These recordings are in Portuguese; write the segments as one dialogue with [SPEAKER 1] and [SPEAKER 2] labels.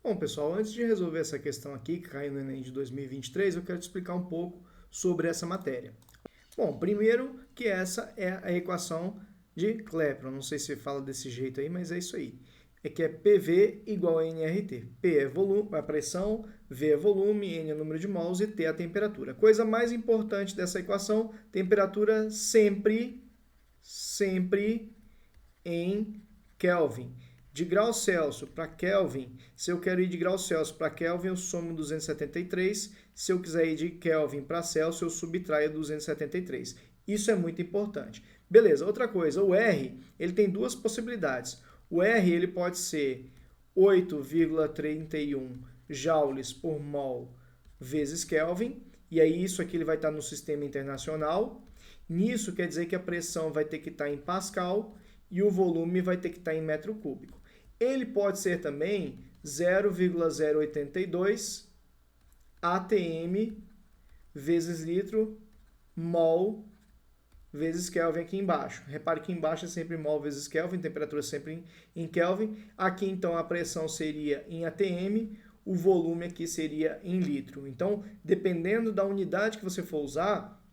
[SPEAKER 1] Bom, pessoal, antes de resolver essa questão aqui, que caiu no Enem de 2023, eu quero te explicar um pouco sobre essa matéria. Bom, primeiro que essa é a equação de Clapeyron. Não sei se fala desse jeito aí, mas é isso aí. É que é PV igual a nRT. P é volume, a pressão, V é volume, N é o número de mols e T é a temperatura. Coisa mais importante dessa equação, temperatura sempre em Kelvin. De grau Celsius para Kelvin, se eu quero ir de grau Celsius para Kelvin, eu somo 273. Se eu quiser ir de Kelvin para Celsius, eu subtraio 273. Isso é muito importante. Beleza, outra coisa, o R, ele tem duas possibilidades. O R, ele pode ser 8,31 joules por mol vezes Kelvin, e aí isso aqui ele vai estar no sistema internacional. Nisso quer dizer que a pressão vai ter que estar em Pascal e o volume vai ter que estar em metro cúbico. Ele pode ser também 0,082 atm vezes litro mol vezes Kelvin aqui embaixo. Repare que embaixo é sempre mol vezes Kelvin, temperatura sempre em Kelvin. Aqui então a pressão seria em atm, o volume aqui seria em litro. Então, dependendo da unidade que você for usar,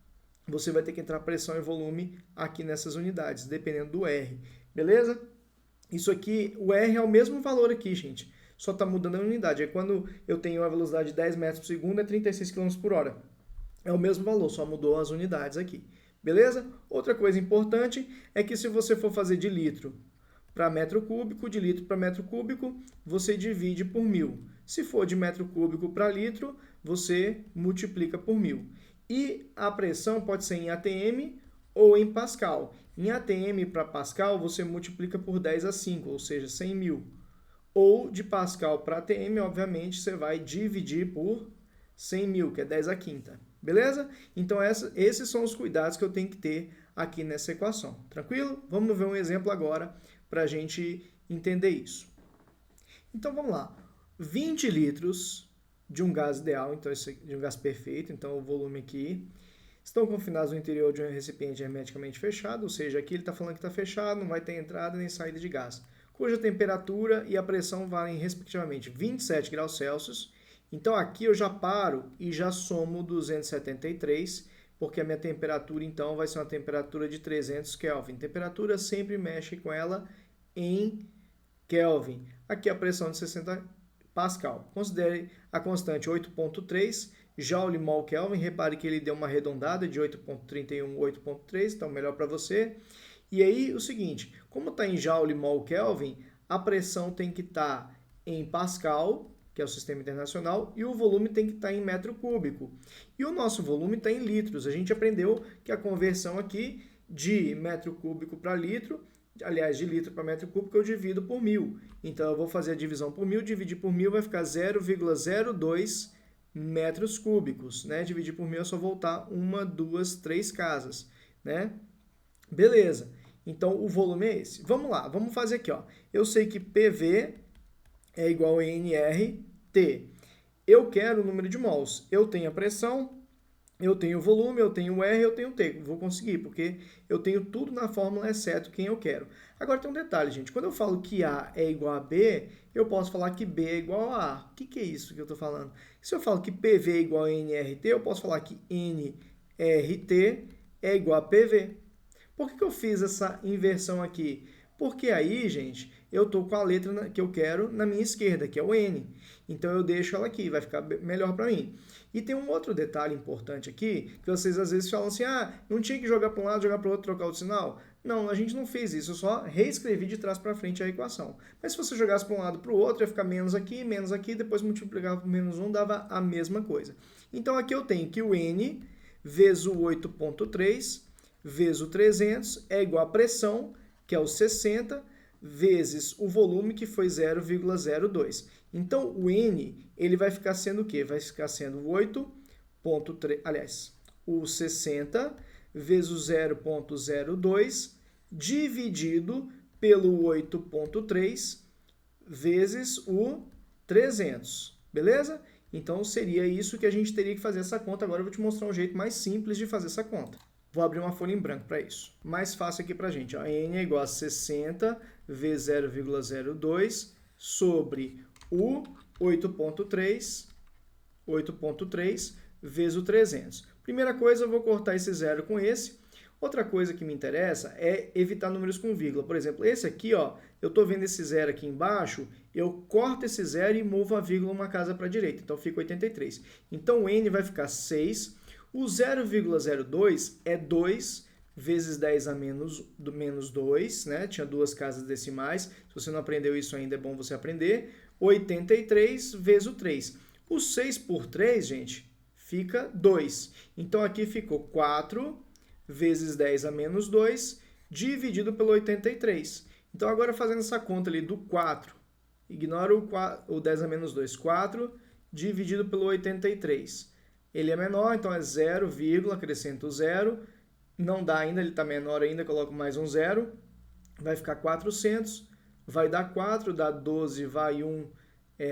[SPEAKER 1] você vai ter que entrar pressão e volume aqui nessas unidades, dependendo do R. Beleza? Isso aqui, o R é o mesmo valor aqui, gente. Só está mudando a unidade. É quando eu tenho a velocidade de 10 metros por segundo, é 36 km por hora. É o mesmo valor, só mudou as unidades aqui. Beleza? Outra coisa importante é que se você for fazer de litro para metro cúbico, de litro para metro cúbico, você divide por 1000. Se for de metro cúbico para litro, você multiplica por 1000. E a pressão pode ser em atm ou em Pascal. Em atm para Pascal, você multiplica por 10 a 5, ou seja, 100 mil. Ou de Pascal para atm, obviamente, você vai dividir por 100 mil, que é 10 a quinta. Beleza? Então, esses são os cuidados que eu tenho que ter aqui nessa equação. Tranquilo? Vamos ver um exemplo agora para a gente entender isso. Então, vamos lá. 20 litros de um gás ideal, então de um gás perfeito, então o volume aqui, estão confinados no interior de um recipiente hermeticamente fechado, ou seja, aqui ele está falando que está fechado, não vai ter entrada nem saída de gás, cuja temperatura e a pressão valem respectivamente 27 graus Celsius. Então aqui eu já paro e já somo 273, porque a minha temperatura então vai ser uma temperatura de 300 Kelvin. Temperatura sempre mexe com ela em Kelvin. Aqui a pressão de 60 Pascal. Considere a constante 8,3 Joule mol Kelvin. Repare que ele deu uma arredondada de 8,31, 8,3, então melhor para você. E aí o seguinte, como está em Joule mol Kelvin, a pressão tem que estar em Pascal, que é o sistema internacional, e o volume tem que estar em metro cúbico. E o nosso volume está em litros. A gente aprendeu que a conversão aqui de metro cúbico para litro, aliás, de litro para metro cúbico, eu divido por 1000. Então, eu vou fazer a divisão por 1000, dividir por 1000 vai ficar 0,02 metros cúbicos, né? Dividir por 1000 é só voltar 1, 2, 3 casas, né? Beleza. Então, o volume é esse. Vamos lá, vamos fazer aqui, ó. Eu sei que PV é igual a nRT. Eu quero o número de mols. Eu tenho a pressão, eu tenho o volume, eu tenho o R, eu tenho o T. Vou conseguir, porque eu tenho tudo na fórmula, exceto quem eu quero. Agora tem um detalhe, gente. Quando eu falo que A é igual a B, eu posso falar que B é igual a A. O que é isso que eu estou falando? Se eu falo que PV é igual a nRT, eu posso falar que nRT é igual a PV. Por que eu fiz essa inversão aqui? Porque aí, gente, eu estou com a letra que eu quero na minha esquerda, que é o N. Então, eu deixo ela aqui, vai ficar melhor para mim. E tem um outro detalhe importante aqui, que vocês às vezes falam assim, não tinha que jogar para um lado, jogar para o outro, trocar o sinal? Não, a gente não fez isso, eu só reescrevi de trás para frente a equação. Mas se você jogasse para um lado para o outro, ia ficar menos aqui, depois multiplicava por menos 1, dava a mesma coisa. Então, aqui eu tenho que o N vezes o 8,3 vezes o 300 é igual a pressão, que é o 60, vezes o volume, que foi 0,02. Então, o N, ele vai ficar sendo o quê? Vai ficar sendo 8,3, aliás, o 60 vezes o 0,02 dividido pelo 8,3 vezes o 300, beleza? Então, seria isso que a gente teria que fazer essa conta. Agora eu vou te mostrar um jeito mais simples de fazer essa conta. Vou abrir uma folha em branco para isso. Mais fácil aqui para a gente. Ó. N é igual a 60 vezes 0,02 sobre o 8.3 vezes o 300. Primeira coisa, eu vou cortar esse zero com esse. Outra coisa que me interessa é evitar números com vírgula. Por exemplo, esse aqui, ó, eu estou vendo esse zero aqui embaixo, eu corto esse zero e movo a vírgula uma casa para a direita. Então, fica 83. Então, o n vai ficar 6. O 0,02 é 2 vezes 10 a menos 2, né? Tinha duas casas decimais. Se você não aprendeu isso ainda, é bom você aprender. 83 vezes o 3. O 6 por 3, gente, fica 2. Então, aqui ficou 4 vezes 10 a menos 2, dividido pelo 83. Então, agora fazendo essa conta ali do 4, ignora o 10 a menos 2, 4 dividido pelo 83. Ele é menor, então é 0, acrescento o 0. Não dá ainda, ele está menor ainda, coloco mais um 0. Vai ficar 400, vai dar 4, dá 12, vai 1,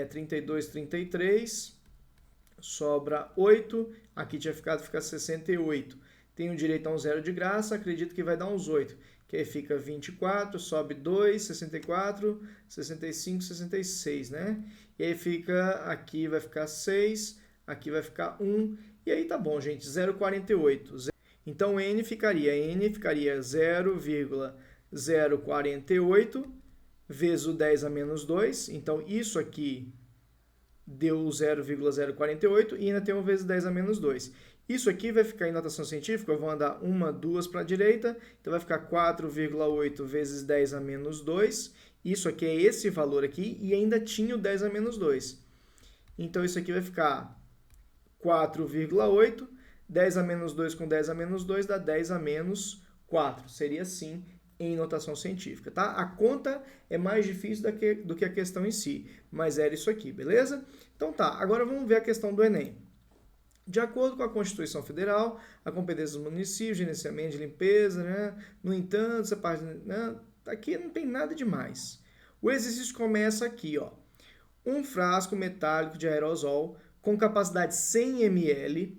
[SPEAKER 1] 32, 33. Sobra 8, aqui tinha ficado, fica 68. Tenho direito a um zero de graça, acredito que vai dar uns 8. Que aí fica 24, sobe 2, 64, 65, 66, né? E aí fica, aqui vai ficar 6, aqui vai ficar 1, e aí tá bom, gente, 0,48. Então, n ficaria 0,048 vezes o 10 a menos 2. Então, isso aqui deu 0,048 e ainda tem 1 vezes 10 a menos 2. Isso aqui vai ficar em notação científica, eu vou andar 1, 2 para a direita, então vai ficar 4,8 vezes 10 a menos 2. Isso aqui é esse valor aqui e ainda tinha o 10 a menos 2. Então, isso aqui vai ficar 4,8, 10 a menos 2 com 10 a menos 2 dá 10 a menos 4. Seria assim em notação científica, tá? A conta é mais difícil do que a questão em si, mas era isso aqui, beleza? Então tá, agora vamos ver a questão do Enem. De acordo com a Constituição Federal, a competência do município, gerenciamento de limpeza, né? No entanto, essa parte, né? Aqui não tem nada demais. O exercício começa aqui, ó. Um frasco metálico de aerosol com capacidade 100 ml,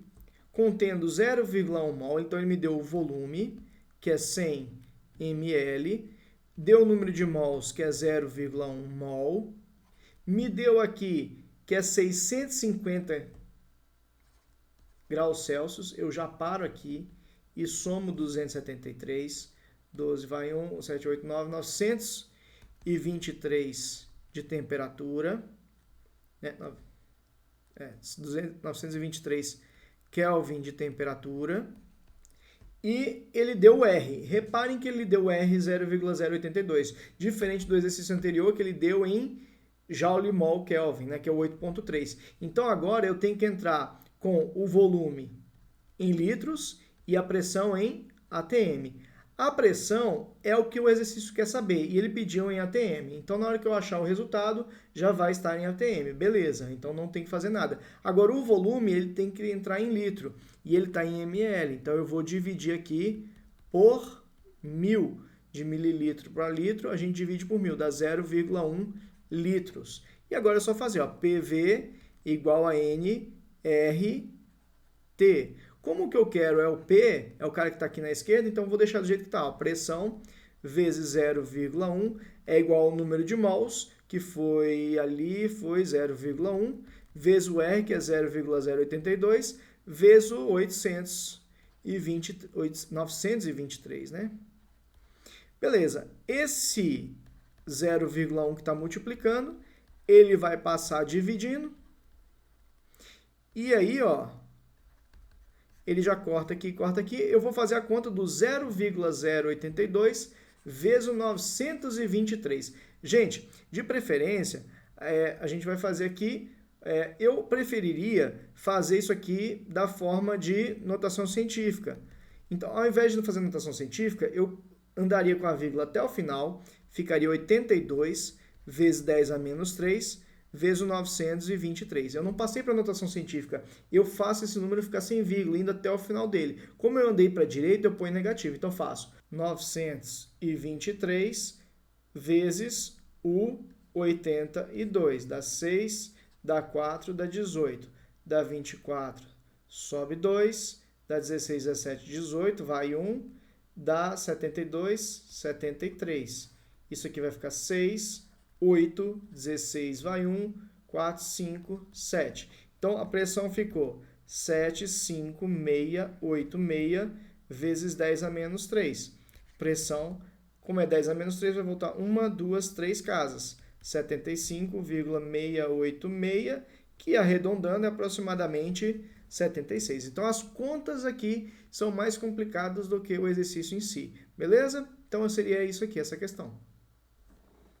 [SPEAKER 1] contendo 0,1 mol, então ele me deu o volume, que é 100 ml, deu o número de mols, que é 0,1 mol, me deu aqui, que é 650 graus Celsius, eu já paro aqui e somo 273, 12 vai 1, 7, 8, 9, 923 de temperatura, né? 923 Kelvin de temperatura, e ele deu R. Reparem que ele deu R 0,082, diferente do exercício anterior que ele deu em Joule mol Kelvin, né, que é o 8.3. Então agora eu tenho que entrar com o volume em litros e a pressão em ATM. A pressão é o que o exercício quer saber e ele pediu em ATM. Então, na hora que eu achar o resultado, já vai estar em ATM. Beleza, então não tem que fazer nada. Agora, o volume ele tem que entrar em litro e ele está em ml. Então, eu vou dividir aqui por 1000. De mililitro para litro, a gente divide por 1000, dá 0,1 litros. E agora é só fazer, ó, PV igual a NRT. Como o que eu quero é o P, é o cara que está aqui na esquerda, então eu vou deixar do jeito que está. Ó. Pressão vezes 0,1 é igual ao número de mols, que foi ali, foi 0,1, vezes o R, que é 0,082, vezes o 923, né? Beleza. Esse 0,1 que está multiplicando, ele vai passar dividindo. E aí, ó, ele já corta aqui. Eu vou fazer a conta do 0,082 vezes o 923. Gente, de preferência, a gente vai fazer aqui, eu preferiria fazer isso aqui da forma de notação científica. Então, ao invés de fazer notação científica, eu andaria com a vírgula até o final, ficaria 82 vezes 10 a menos 3, vezes o 923. Eu não passei para notação científica, eu faço esse número ficar sem vírgula, indo até o final dele. Como eu andei para a direita, eu ponho negativo. Então, faço 923 vezes o 82. Dá 6, dá 4, dá 18. Dá 24, sobe 2, dá 16, 17, 18, vai 1, dá 72, 73. Isso aqui vai ficar 6, 8, 16 vai 1, 4, 5, 7. Então, a pressão ficou 7, 5, 6, 8, 6 vezes 10 a menos 3. Pressão, como é 10 a menos 3, vai voltar 1, 2, 3 casas. 75,686, que arredondando é aproximadamente 76. Então, as contas aqui são mais complicadas do que o exercício em si. Beleza? Então, seria isso aqui, essa questão.